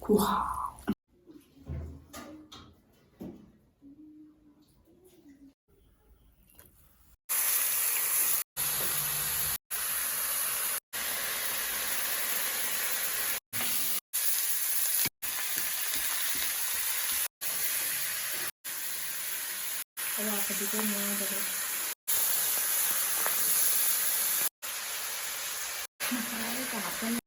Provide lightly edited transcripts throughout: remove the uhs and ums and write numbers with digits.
와. 어와가지고 뭐하더라. 이거 아픈.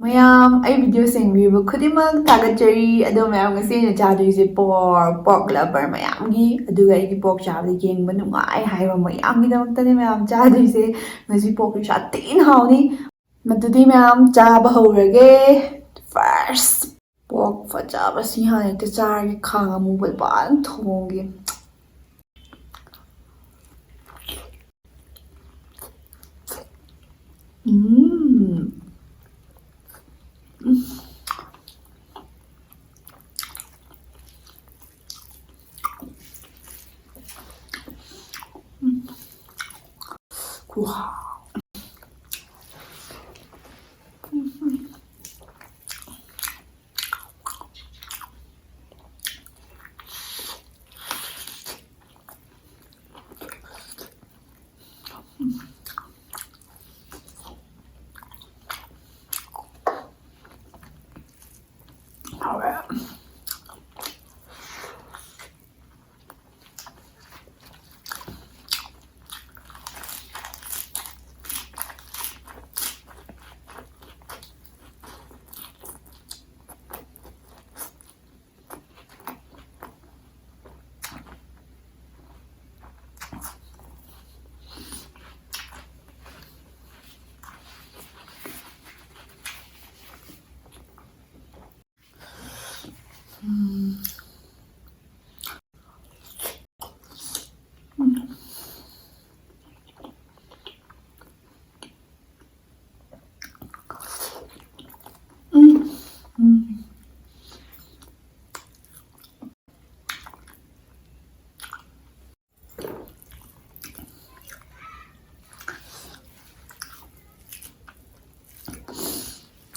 ꯃꯌꯥꯝ ꯑꯩ ꯚꯤꯗꯤꯑꯣ ꯌꯦꯡꯕꯤꯕ ꯈꯨꯗꯤꯡꯃꯛ ꯊꯥꯒꯠꯆꯔꯤ ꯑꯗꯣ ꯃꯌꯥꯝ ꯉꯁꯤ ꯑꯩꯅ ꯆꯥꯗꯣꯏꯁꯦ ꯄꯣꯔꯛ ꯂꯚꯔ ꯃꯌꯥꯝꯒꯤ ꯑꯗꯨꯒ ꯑꯩꯒꯤ ꯄꯣꯔꯛ ꯆꯥꯕꯗ ꯌꯦꯡꯕ ꯅꯨꯡꯉꯥꯏ ꯍꯥꯏꯕ ꯃꯌꯥꯝꯒꯤꯗꯃꯛꯇꯅꯦ ꯃꯌꯥꯝ ꯆꯥꯗꯣꯏꯁꯦ ꯉꯁꯤ ꯄꯣꯔꯛ ꯊꯤꯅ ꯍꯥꯎꯅꯤ ꯃꯗꯨꯗꯤ ꯃꯌꯥꯝ ꯆꯥꯕ ꯍꯧꯔꯒꯦ ꯐꯥꯔꯁ ꯄꯣꯔꯛ ꯐꯖꯕꯁꯤ ꯍꯥꯟꯅ ꯍꯦꯛꯇ ꯆꯥꯔꯒꯦ ꯈꯥꯡ ꯑꯃꯨꯕꯗ ꯐꯖꯅ ꯊꯣꯡꯒꯦ 음, 우와.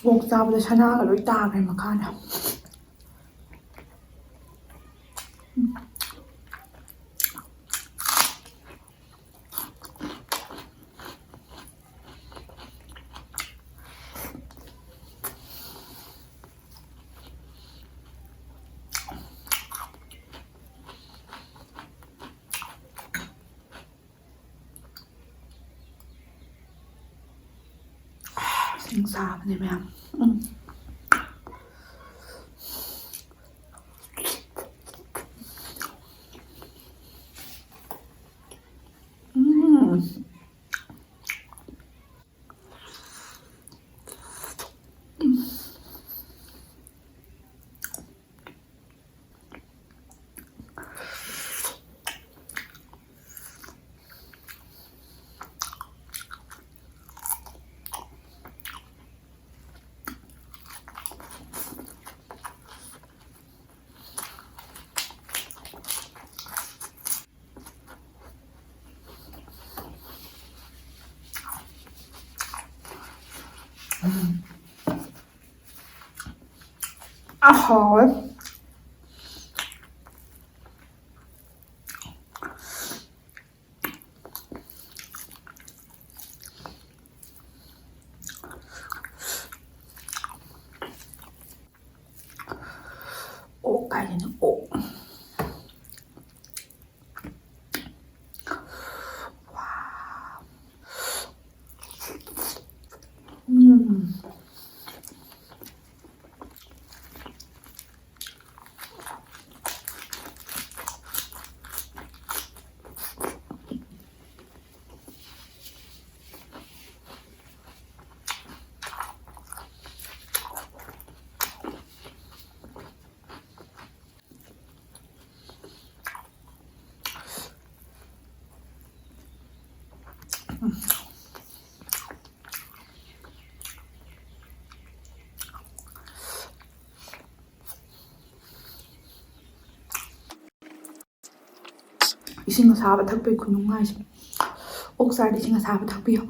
ꯄꯣꯔꯛ ꯆꯥꯕꯗ ꯁꯅꯥꯒ ꯂꯣꯏ ꯇꯥꯈ꯭ꯔꯦ ꯃꯈꯥꯗ ꯁꯥꯕꯅꯦ ꯃꯌꯥꯝ 아하. 오까지는 오. 와. 이ꯁꯤꯡ ꯑꯁꯥꯕ ꯊꯛꯄꯩ ꯈꯨꯅꯨꯡꯉꯥꯏꯁꯦ. ꯑꯣꯛ ꯆꯥꯔꯗꯤ ꯏꯁꯤꯡ ꯑꯁꯥꯕ ꯊꯛꯄꯤꯌꯨ.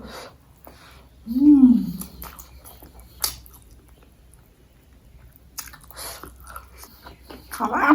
하와.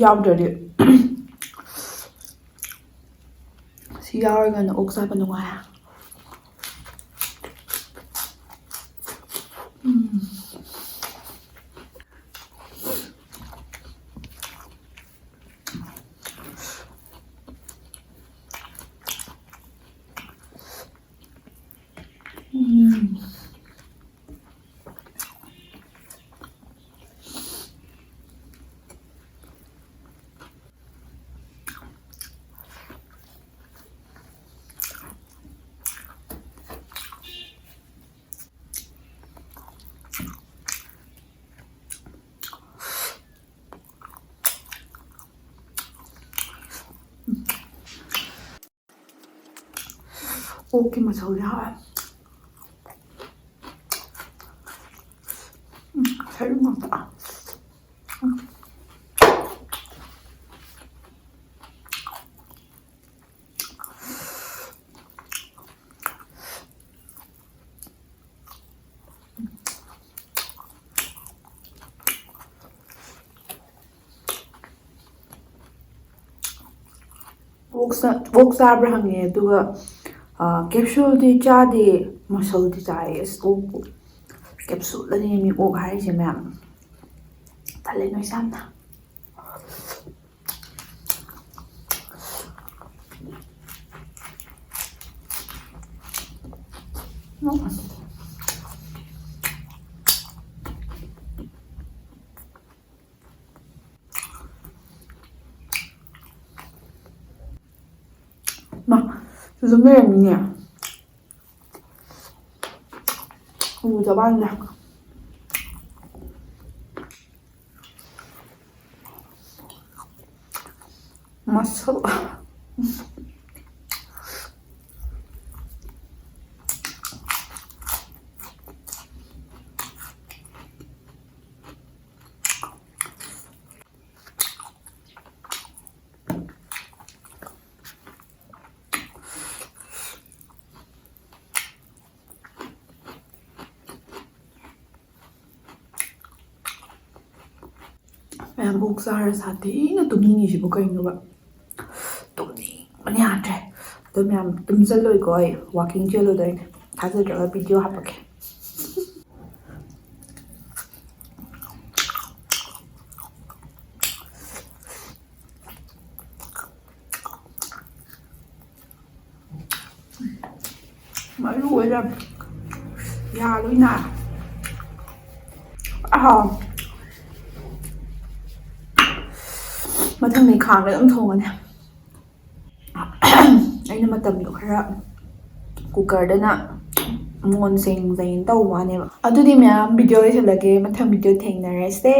ꯌꯥꯎꯗ꯭ꯔꯗꯤ ꯁꯤ ꯌꯥꯎꯔꯒꯅ ꯑꯣꯛ ꯆꯥꯕ ꯅꯨꯡꯉꯥꯏ. ꯑꯣꯛꯀꯤ ꯃꯁꯜꯁꯦ ꯍꯥꯎꯋꯦ. ꯁꯔꯨ ꯉꯥꯛꯇ. ꯑꯣꯛ ꯆꯥꯕ꯭ꯔꯥ ꯍꯪꯉꯦ ꯑꯗꯨꯒ ꯀꯦꯞꯁꯨꯜꯗꯤ ꯆꯥꯗꯦ, ꯃꯁꯜꯗꯤ ꯆꯥꯏ. ꯑꯁ ꯑꯣꯛꯄꯨ ꯀꯦꯞꯁꯨꯜꯗꯅꯦ ꯃꯤ ꯑꯣꯛ ꯍꯥꯏꯔꯤꯁꯦ ꯃꯌꯥꯝ. ꯇꯜꯂꯦ ꯅꯣꯏꯁꯦ ꯌꯥꯝꯅ. 좀 내밀네. 잡았네. 맛있어. ꯃꯌꯥꯝ ꯑꯣꯛ ꯆꯥꯔ ꯁꯥꯊꯤꯅ ꯇꯨꯝꯅꯤꯡꯉꯤꯁꯤꯕꯨ ꯀꯩꯅꯣꯕ? ꯇꯨꯝꯅꯤꯡꯕꯅ ꯌꯥꯗ꯭ꯔꯦ. ꯑꯗꯣ ꯃꯌꯥꯝ ꯇꯨꯝꯖꯜꯂꯣꯏꯀꯣ, ꯑꯩ ꯋꯥꯛꯀꯤꯡ ꯆꯦꯜꯂꯨꯗꯣꯏꯅꯦ. ꯊꯥꯖꯗ꯭ꯔꯒ ꯚꯤꯗꯤꯑꯣ ꯍꯥꯞꯄꯛꯀꯦ. ꯃꯔꯨ ꯑꯣꯏꯅ ꯌꯥ ꯂꯣꯏ ꯅꯥꯏ. ꯃꯊꯪꯗꯤ ꯈꯥꯡꯗ ꯑꯗꯨꯝ ꯊꯣꯡꯉꯅꯤ. ꯑꯩꯅ ꯃꯇꯝꯗꯣ ꯈꯔ ꯀꯨꯀꯔꯗꯅ ꯃꯣꯟ ꯁꯦꯡ ꯇꯧꯕ ꯋꯥꯅꯦꯕ. ꯑꯗꯨꯗꯤ ꯃꯌꯥꯝ ꯚꯤꯗꯤꯑꯣ ꯂꯣꯏꯁꯤꯜꯂꯒꯦ. ꯃꯊꯪ ꯚꯤꯗꯤꯑꯣ ꯊꯦꯡꯅꯔꯁꯦ.